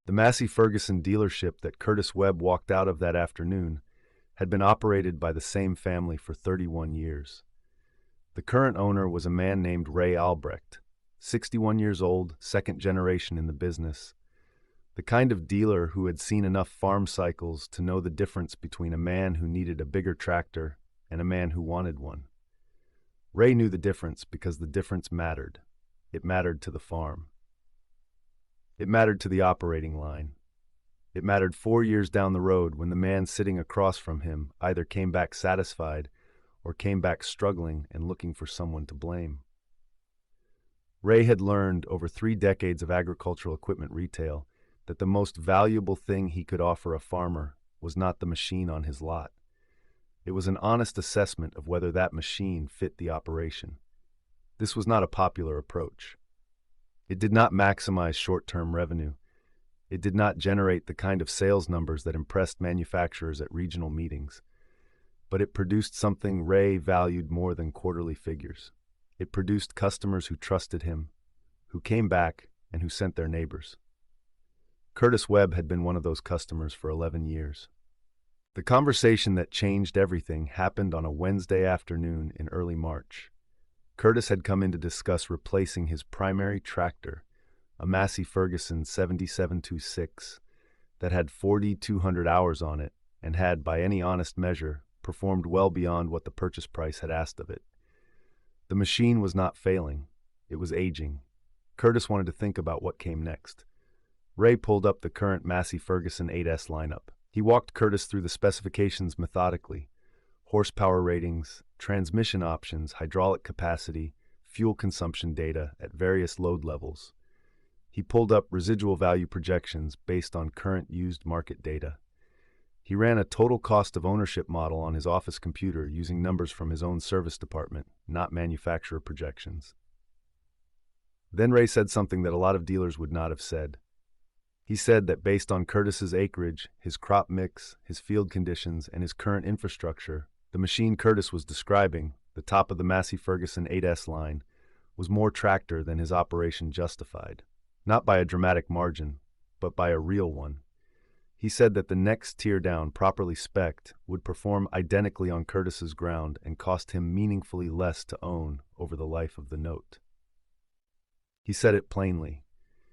The Massey Ferguson dealership that Curtis Webb walked out of that afternoon had been operated by the same family for 31 years. The current owner was a man named Ray Albrecht, 61 years old, second generation in the business, the kind of dealer who had seen enough farm cycles to know the difference between a man who needed a bigger tractor and a man who wanted one. Ray knew the difference because the difference mattered. It mattered to the farm. It mattered to the operating line. It mattered 4 years down the road when the man sitting across from him either came back satisfied or came back struggling and looking for someone to blame. Ray had learned over 3 decades of agricultural equipment retail that the most valuable thing he could offer a farmer was not the machine on his lot. It was an honest assessment of whether that machine fit the operation. This was not a popular approach. It did not maximize short-term revenue. It did not generate the kind of sales numbers that impressed manufacturers at regional meetings. But it produced something Ray valued more than quarterly figures. It produced customers who trusted him, who came back, and who sent their neighbors. Curtis Webb had been one of those customers for 11 years. The conversation that changed everything happened on a Wednesday afternoon in early March. Curtis had come in to discuss replacing his primary tractor, a Massey Ferguson 7726, that had 4,200 hours on it and had, by any honest measure, performed well beyond what the purchase price had asked of it. The machine was not failing. It was aging. Curtis wanted to think about what came next. Ray pulled up the current Massey Ferguson 8S lineup. He walked Curtis through the specifications methodically: horsepower ratings, transmission options, hydraulic capacity, fuel consumption data at various load levels. He pulled up residual value projections based on current used market data. He ran a total cost of ownership model on his office computer using numbers from his own service department, not manufacturer projections. Then Ray said something that a lot of dealers would not have said. He said that based on Curtis's acreage, his crop mix, his field conditions, and his current infrastructure, the machine Curtis was describing, the top of the Massey Ferguson 8S line, was more tractor than his operation justified. Not by a dramatic margin, but by a real one. He said that the next tier down, properly spec'd, would perform identically on Curtis's ground and cost him meaningfully less to own over the life of the note. He said it plainly.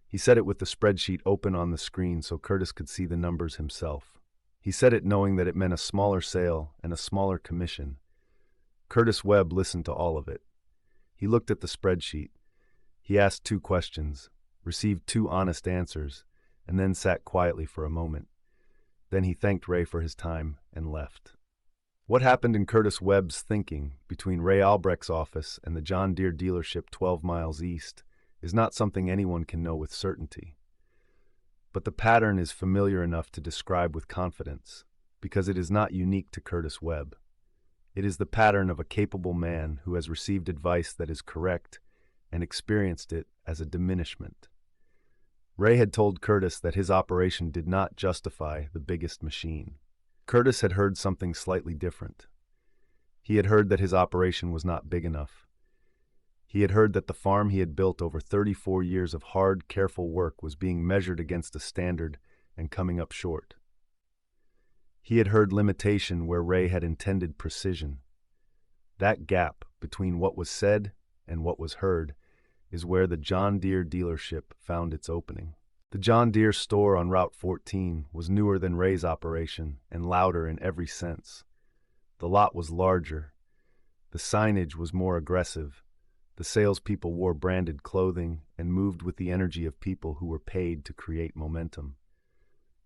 He said it with the spreadsheet open on the screen so Curtis could see the numbers himself. He said it knowing that it meant a smaller sale and a smaller commission. Curtis Webb listened to all of it. He looked at the spreadsheet. He asked 2 questions, received 2 honest answers, and then sat quietly for a moment. Then he thanked Ray for his time and left. What happened in Curtis Webb's thinking between Ray Albrecht's office and the John Deere dealership 12 miles east is not something anyone can know with certainty. But the pattern is familiar enough to describe with confidence, because it is not unique to Curtis Webb. It is the pattern of a capable man who has received advice that is correct and experienced it as a diminishment. Ray had told Curtis that his operation did not justify the biggest machine. Curtis had heard something slightly different. He had heard that his operation was not big enough. He had heard that the farm he had built over 34 years of hard, careful work was being measured against a standard and coming up short. He had heard limitation where Ray had intended precision. That gap between what was said and what was heard is where the John Deere dealership found its opening. The John Deere store on Route 14 was newer than Ray's operation and louder in every sense. The lot was larger. The signage was more aggressive. The salespeople wore branded clothing and moved with the energy of people who were paid to create momentum.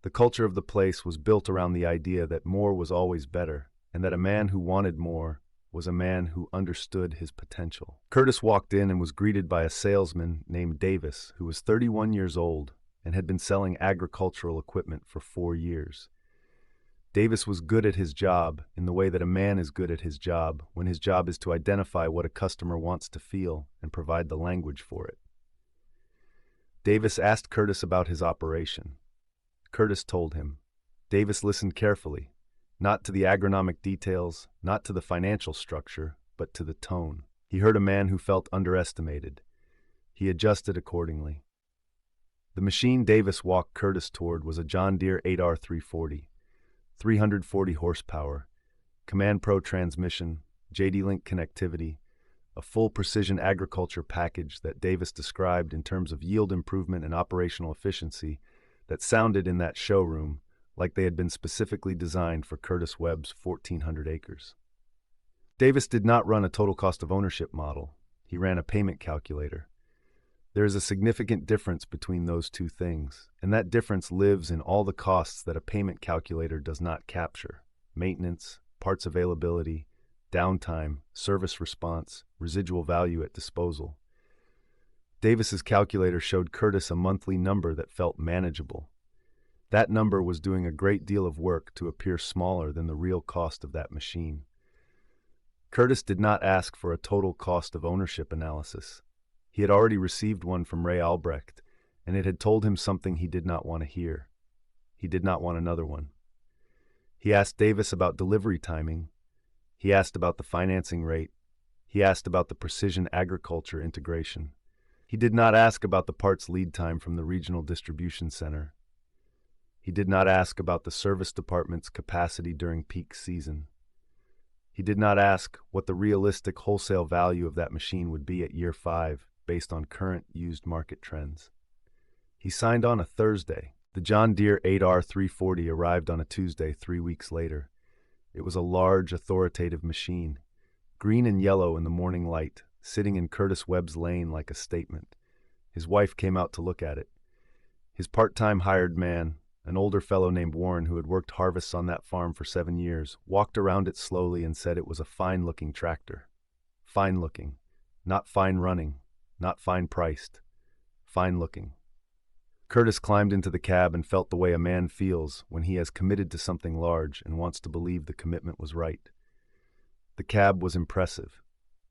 The culture of the place was built around the idea that more was always better, and that a man who wanted more was a man who understood his potential. Curtis walked in and was greeted by a salesman named Davis, who was 31 years old and had been selling agricultural equipment for 4 years. Davis was good at his job in the way that a man is good at his job when his job is to identify what a customer wants to feel and provide the language for it. Davis asked Curtis about his operation. Curtis told him. Davis listened carefully, not to the agronomic details, not to the financial structure, but to the tone. He heard a man who felt underestimated. He adjusted accordingly. The machine Davis walked Curtis toward was a John Deere 8R 340, 340 horsepower, Command Pro transmission, JD-Link connectivity, a full precision agriculture package that Davis described in terms of yield improvement and operational efficiency that sounded in that showroom like they had been specifically designed for Curtis Webb's 1,400 acres. Davis did not run a total cost of ownership model. He ran a payment calculator. There is a significant difference between those two things, and that difference lives in all the costs that a payment calculator does not capture: maintenance, parts availability, downtime, service response, residual value at disposal. Davis's calculator showed Curtis a monthly number that felt manageable. That number was doing a great deal of work to appear smaller than the real cost of that machine. Curtis did not ask for a total cost of ownership analysis. He had already received one from Ray Albrecht, and it had told him something he did not want to hear. He did not want another one. He asked Davis about delivery timing. He asked about the financing rate. He asked about the precision agriculture integration. He did not ask about the parts lead time from the regional distribution center. He did not ask about the service department's capacity during peak season. He did not ask what the realistic wholesale value of that machine would be at year 5 based on current used market trends. He signed on a Thursday. The John Deere 8R 340 arrived on a Tuesday 3 weeks later. It was a large, authoritative machine, green and yellow in the morning light, sitting in Curtis Webb's lane like a statement. His wife came out to look at it. His part-time hired man, an older fellow named Warren who had worked harvests on that farm for 7 years, walked around it slowly and said it was a fine-looking tractor. Fine-looking. Not fine-running. Not fine-priced. Fine-looking. Curtis climbed into the cab and felt the way a man feels when he has committed to something large and wants to believe the commitment was right. The cab was impressive.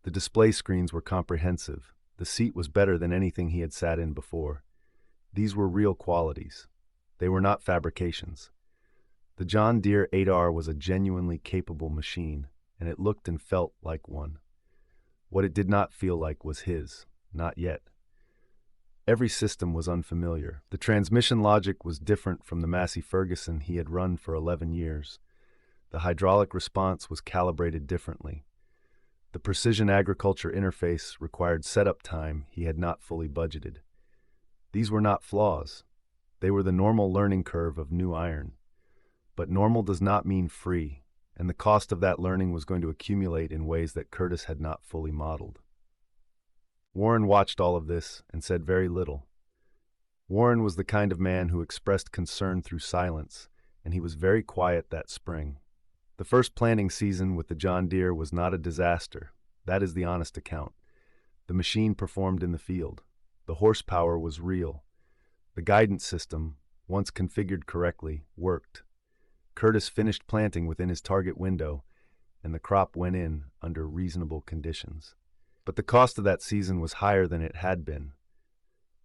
The display screens were comprehensive. The seat was better than anything he had sat in before. These were real qualities. They were not fabrications. The John Deere 8R was a genuinely capable machine, and it looked and felt like one. What it did not feel like was his, not yet. Every system was unfamiliar. The transmission logic was different from the Massey Ferguson he had run for 11 years. The hydraulic response was calibrated differently. The precision agriculture interface required setup time he had not fully budgeted. These were not flaws. They were the normal learning curve of new iron. But normal does not mean free, and the cost of that learning was going to accumulate in ways that Curtis had not fully modeled. Warren watched all of this and said very little. Warren was the kind of man who expressed concern through silence, and he was very quiet that spring. The first planting season with the John Deere was not a disaster. That is the honest account. The machine performed in the field. The horsepower was real. The guidance system, once configured correctly, worked. Curtis finished planting within his target window, and the crop went in under reasonable conditions. But the cost of that season was higher than it had been.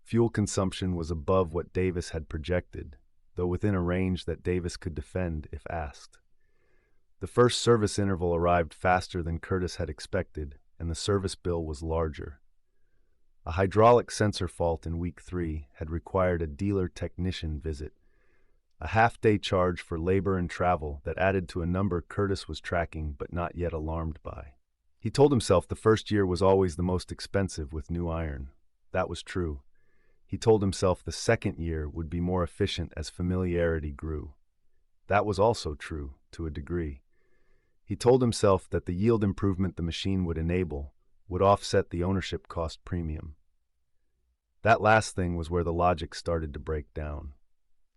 Fuel consumption was above what Davis had projected, though within a range that Davis could defend if asked. The first service interval arrived faster than Curtis had expected, and the service bill was larger. A hydraulic sensor fault in week 3 had required a dealer technician visit, a half-day charge for labor and travel that added to a number Curtis was tracking but not yet alarmed by. He told himself the first year was always the most expensive with new iron. That was true. He told himself the second year would be more efficient as familiarity grew. That was also true, to a degree. He told himself that the yield improvement the machine would enable would offset the ownership cost premium. That last thing was where the logic started to break down.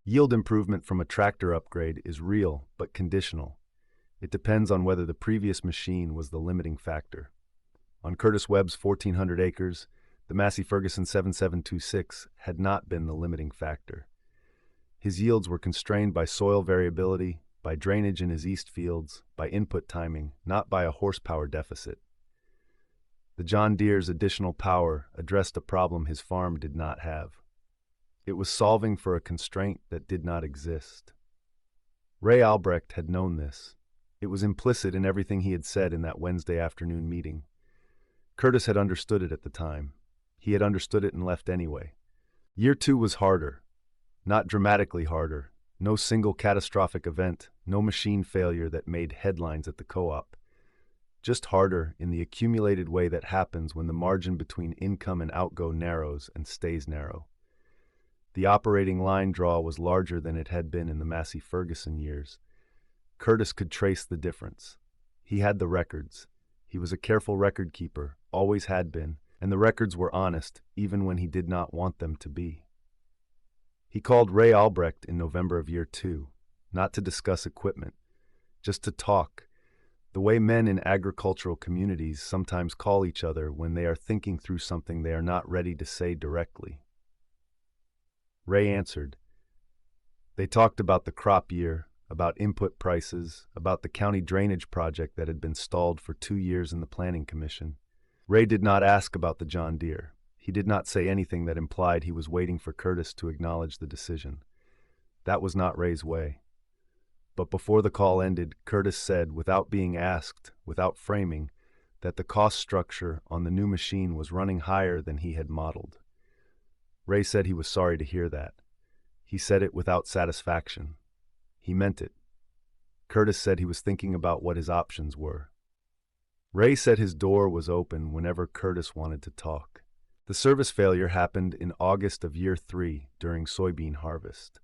Yield improvement from a tractor upgrade is real but conditional. It depends on whether the previous machine was the limiting factor. On Curtis Webb's 1,400 acres, the Massey Ferguson 7726 had not been the limiting factor. His yields were constrained by soil variability, by drainage in his east fields, by input timing, not by a horsepower deficit. The John Deere's additional power addressed a problem his farm did not have. It was solving for a constraint that did not exist. Ray Albrecht had known this. It was implicit in everything he had said in that Wednesday afternoon meeting. Curtis had understood it at the time. He had understood it and left anyway. Year 2 was harder, not dramatically harder. No single catastrophic event, no machine failure that made headlines at the co-op. Just harder in the accumulated way that happens when the margin between income and outgo narrows and stays narrow. The operating line draw was larger than it had been in the Massey Ferguson years. Curtis could trace the difference. He had the records. He was a careful record keeper, always had been, and the records were honest, even when he did not want them to be. He called Ray Albrecht in November of year 2, not to discuss equipment, just to talk, the way men in agricultural communities sometimes call each other when they are thinking through something they are not ready to say directly. Ray answered. They talked about the crop year, about input prices, about the county drainage project that had been stalled for 2 years in the Planning Commission. Ray did not ask about the John Deere. He did not say anything that implied he was waiting for Curtis to acknowledge the decision. That was not Ray's way. But before the call ended, Curtis said, without being asked, without framing, that the cost structure on the new machine was running higher than he had modeled. Ray said he was sorry to hear that. He said it without satisfaction. He meant it. Curtis said he was thinking about what his options were. Ray said his door was open whenever Curtis wanted to talk. The service failure happened in August of year 3 during soybean harvest.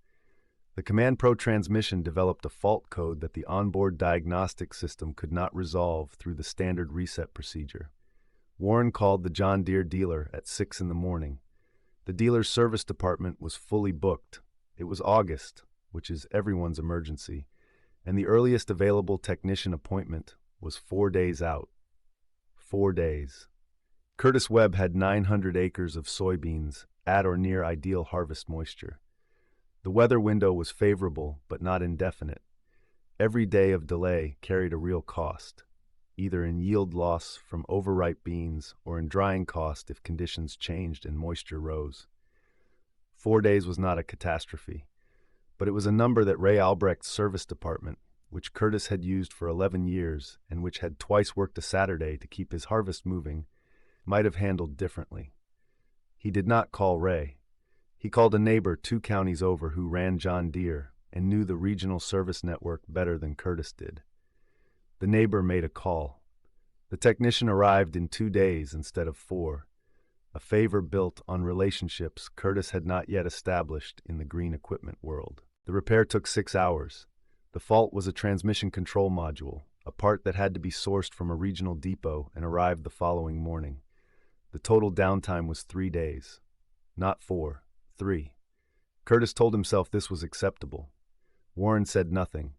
The Command Pro transmission developed a fault code that the onboard diagnostic system could not resolve through the standard reset procedure. Warren called the John Deere dealer at 6 in the morning. The dealer's service department was fully booked. It was August, which is everyone's emergency, and the earliest available technician appointment was 4 days out. 4 days. Curtis Webb had 900 acres of soybeans at or near ideal harvest moisture. The weather window was favorable, but not indefinite. Every day of delay carried a real cost, either in yield loss from overripe beans or in drying cost if conditions changed and moisture rose. 4 days was not a catastrophe, but it was a number that Ray Albrecht's service department, which Curtis had used for 11 years and which had twice worked a Saturday to keep his harvest moving, might have handled differently. He did not call Ray. He called a neighbor 2 counties over who ran John Deere and knew the regional service network better than Curtis did. The neighbor made a call. The technician arrived in 2 days instead of 4, a favor built on relationships Curtis had not yet established in the green equipment world. The repair took 6 hours. The fault was a transmission control module, a part that had to be sourced from a regional depot and arrived the following morning. The total downtime was 3 days. Not 4, 3. Curtis told himself this was acceptable. Warren said nothing.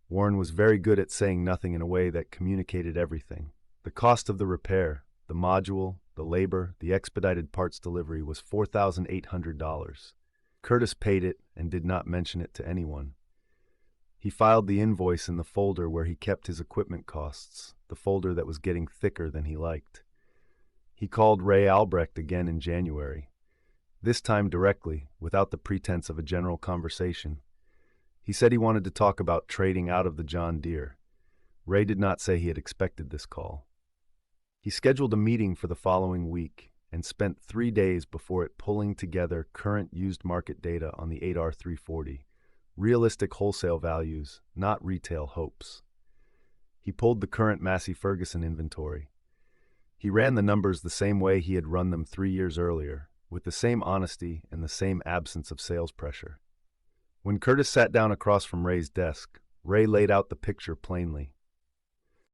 Warren was very good at saying nothing in a way that communicated everything. The cost of the repair, the module, the labor, the expedited parts delivery was $4,800. Curtis paid it and did not mention it to anyone. He filed the invoice in the folder where he kept his equipment costs, the folder that was getting thicker than he liked. He called Ray Albrecht again in January, this time directly, without the pretense of a general conversation. He said he wanted to talk about trading out of the John Deere. Ray did not say he had expected this call. He scheduled a meeting for the following week and spent 3 days before it pulling together current used market data on the 8R340, realistic wholesale values, not retail hopes. He pulled the current Massey Ferguson inventory. He ran the numbers the same way he had run them 3 years earlier, with the same honesty and the same absence of sales pressure. When Curtis sat down across from Ray's desk, Ray laid out the picture plainly.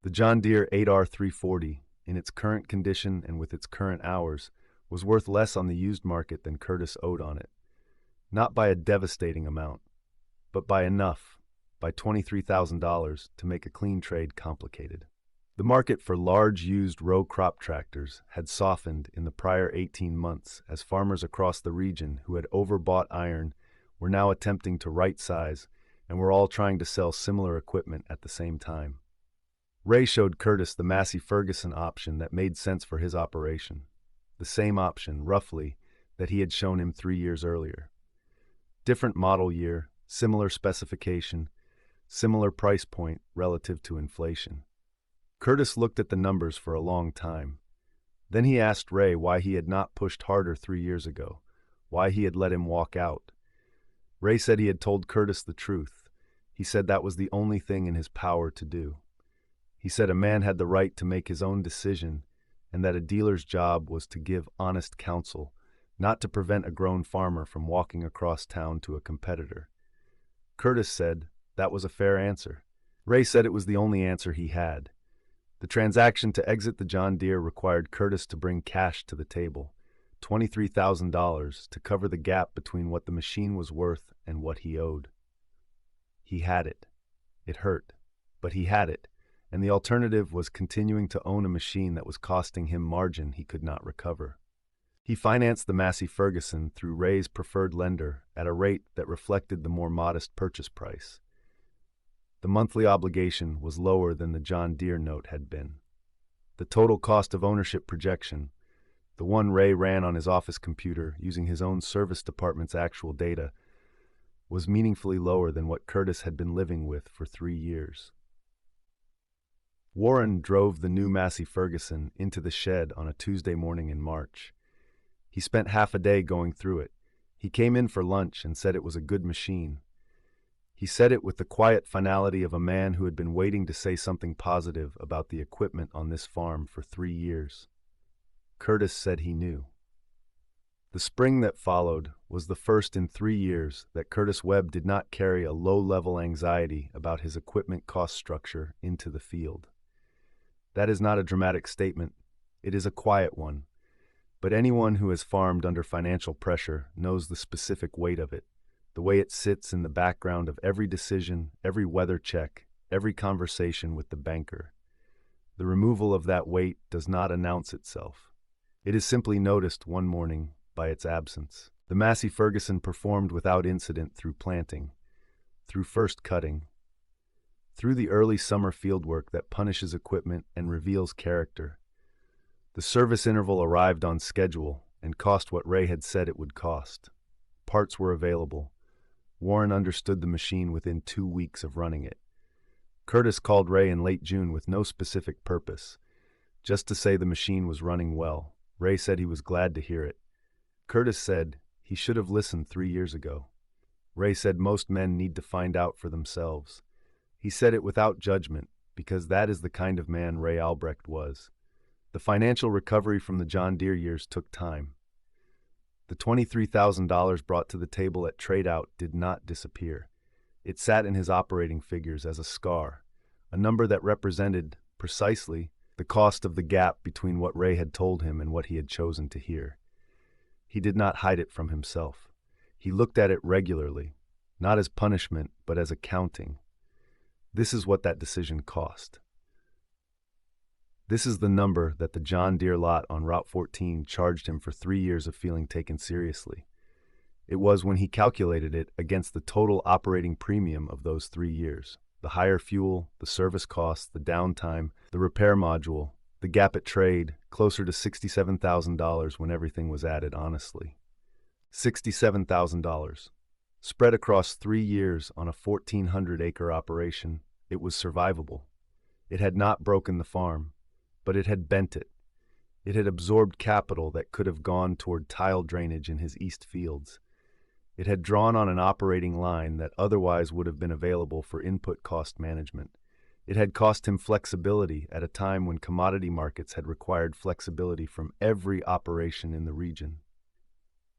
The John Deere 8R340, in its current condition and with its current hours, was worth less on the used market than Curtis owed on it. Not by a devastating amount, but by enough, by $23,000, to make a clean trade complicated. The market for large used row crop tractors had softened in the prior 18 months as farmers across the region who had overbought iron were now attempting to right-size and were all trying to sell similar equipment at the same time. Ray showed Curtis the Massey Ferguson option that made sense for his operation, the same option, roughly, that he had shown him 3 years earlier. Different model year, similar specification, similar price point relative to inflation. Curtis looked at the numbers for a long time. Then he asked Ray why he had not pushed harder 3 years ago, why he had let him walk out. Ray said he had told Curtis the truth. He said that was the only thing in his power to do. He said a man had the right to make his own decision and that a dealer's job was to give honest counsel, not to prevent a grown farmer from walking across town to a competitor. Curtis said that was a fair answer. Ray said it was the only answer he had. The transaction to exit the John Deere required Curtis to bring cash to the table, $23,000, to cover the gap between what the machine was worth and what he owed. He had it. It hurt, but he had it, and the alternative was continuing to own a machine that was costing him margin he could not recover. He financed the Massey Ferguson through Ray's preferred lender at a rate that reflected the more modest purchase price. The monthly obligation was lower than the John Deere note had been. The total cost of ownership projection, the one Ray ran on his office computer using his own service department's actual data, was meaningfully lower than what Curtis had been living with for 3 years. Warren drove the new Massey Ferguson into the shed on a Tuesday morning in March. He spent half a day going through it. He came in for lunch and said it was a good machine. He said it with the quiet finality of a man who had been waiting to say something positive about the equipment on this farm for 3 years. Curtis said he knew. The spring that followed was the first in 3 years that Curtis Webb did not carry a low-level anxiety about his equipment cost structure into the field. That is not a dramatic statement. It is a quiet one. But anyone who has farmed under financial pressure knows the specific weight of it, the way it sits in the background of every decision, every weather check, every conversation with the banker. The removal of that weight does not announce itself. It is simply noticed one morning by its absence. The Massey Ferguson performed without incident through planting, through first cutting, through the early summer fieldwork that punishes equipment and reveals character. The service interval arrived on schedule and cost what Ray had said it would cost. Parts were available. Warren understood the machine within 2 weeks of running it. Curtis called Ray in late June with no specific purpose, just to say the machine was running well. Ray said he was glad to hear it. Curtis said he should have listened 3 years ago. Ray said most men need to find out for themselves. He said it without judgment, because that is the kind of man Ray Albrecht was. The financial recovery from the John Deere years took time. The $23,000 brought to the table at trade-out did not disappear. It sat in his operating figures as a scar, a number that represented, precisely, the cost of the gap between what Ray had told him and what he had chosen to hear. He did not hide it from himself. He looked at it regularly, not as punishment, but as accounting. This is what that decision cost. This is the number that the John Deere lot on Route 14 charged him for 3 years of feeling taken seriously. It was when he calculated it against the total operating premium of those 3 years. The higher fuel, the service costs, the downtime, the repair module, the gap at trade, closer to $67,000 when everything was added honestly. $67,000. Spread across 3 years on a 1,400-acre operation, it was survivable. It had not broken the farm, but it had bent it. It had absorbed capital that could have gone toward tile drainage in his east fields. It had drawn on an operating line that otherwise would have been available for input cost management. It had cost him flexibility at a time when commodity markets had required flexibility from every operation in the region.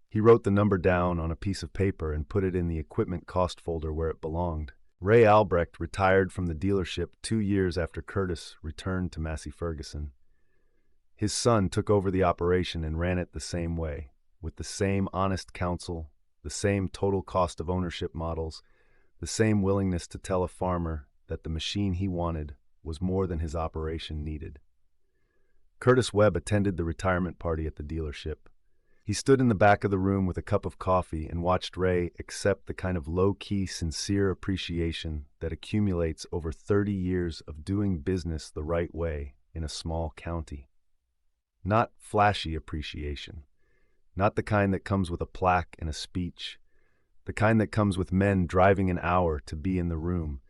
He wrote the number down on a piece of paper and put it in the equipment cost folder where it belonged. Ray Albrecht retired from the dealership 2 years after Curtis returned to Massey Ferguson. His son took over the operation and ran it the same way, with the same honest counsel, the same total cost of ownership models, the same willingness to tell a farmer that the machine he wanted was more than his operation needed. Curtis Webb attended the retirement party at the dealership. He stood in the back of the room with a cup of coffee and watched Ray accept the kind of low-key, sincere appreciation that accumulates over 30 years of doing business the right way in a small county. Not flashy appreciation, not the kind that comes with a plaque and a speech, the kind that comes with men driving an hour to be in the room,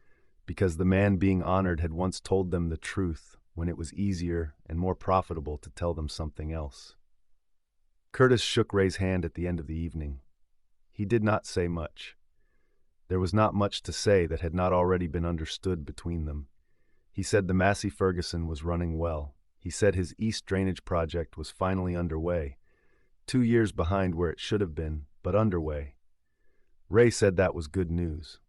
because the man being honored had once told them the truth when it was easier and more profitable to tell them something else. Curtis shook Ray's hand at the end of the evening. He did not say much. There was not much to say that had not already been understood between them. He said the Massey Ferguson was running well. He said his East Drainage project was finally underway, 2 years behind where it should have been, but underway. Ray said that was good news.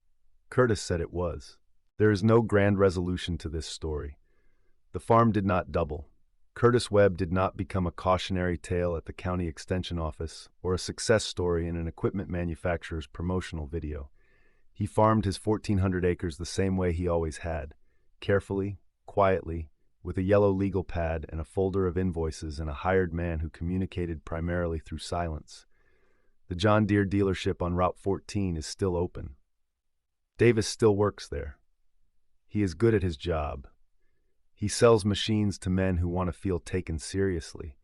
Curtis said it was. There is no grand resolution to this story. The farm did not double. Curtis Webb did not become a cautionary tale at the county extension office or a success story in an equipment manufacturer's promotional video. He farmed his 1,400 acres the same way he always had, carefully, quietly, with a yellow legal pad and a folder of invoices and a hired man who communicated primarily through silence. The John Deere dealership on Route 14 is still open. Davis still works there. He is good at his job. He sells machines to men who want to feel taken seriously,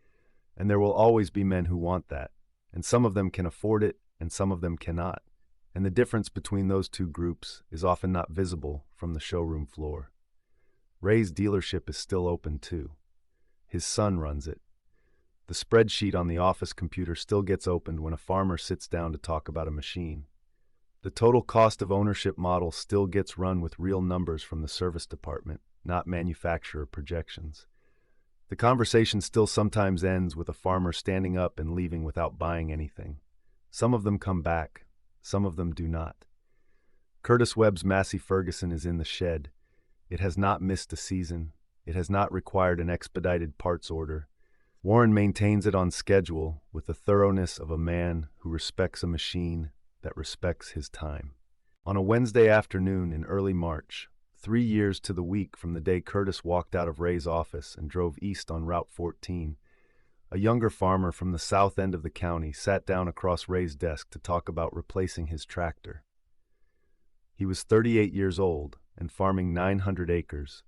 and there will always be men who want that, and some of them can afford it and some of them cannot, and the difference between those two groups is often not visible from the showroom floor. Ray's dealership is still open too. His son runs it. The spreadsheet on the office computer still gets opened when a farmer sits down to talk about a machine. The total cost of ownership model still gets run with real numbers from the service department, not manufacturer projections. The conversation still sometimes ends with a farmer standing up and leaving without buying anything. Some of them come back, some of them do not. Curtis Webb's Massey Ferguson is in the shed. It has not missed a season. It has not required an expedited parts order. Warren maintains it on schedule with the thoroughness of a man who respects a machine that respects his time. On a Wednesday afternoon in early March, 3 years to the week from the day Curtis walked out of Ray's office and drove east on Route 14, a younger farmer from the south end of the county sat down across Ray's desk to talk about replacing his tractor. He was 38 years old and farming 900 acres,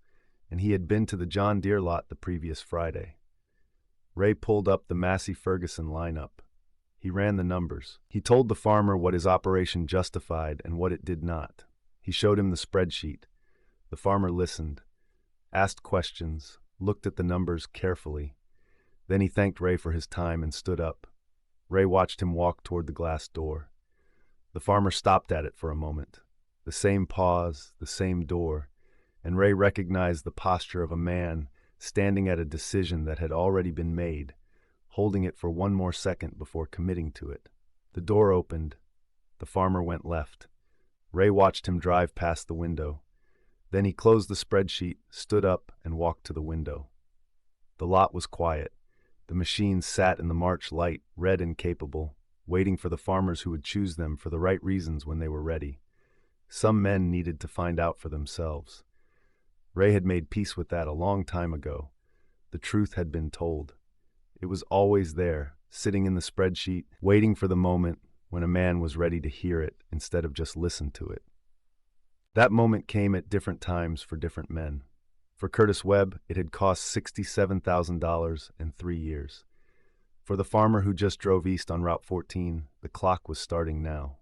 and he had been to the John Deere lot the previous Friday. Ray pulled up the Massey Ferguson lineup. He ran the numbers. He told the farmer what his operation justified and what it did not. He showed him the spreadsheet. The farmer listened, asked questions, looked at the numbers carefully. Then he thanked Ray for his time and stood up. Ray watched him walk toward the glass door. The farmer stopped at it for a moment. The same pause, the same door, and Ray recognized the posture of a man standing at a decision that had already been made, holding it for one more second before committing to it. The door opened. The farmer went left. Ray watched him drive past the window. Then he closed the spreadsheet, stood up, and walked to the window. The lot was quiet. The machines sat in the March light, red and capable, waiting for the farmers who would choose them for the right reasons when they were ready. Some men needed to find out for themselves. Ray had made peace with that a long time ago. The truth had been told. It was always there, sitting in the spreadsheet, waiting for the moment when a man was ready to hear it instead of just listen to it. That moment came at different times for different men. For Curtis Webb, it had cost $67,000 in 3 years. For the farmer who just drove east on Route 14, the clock was starting now.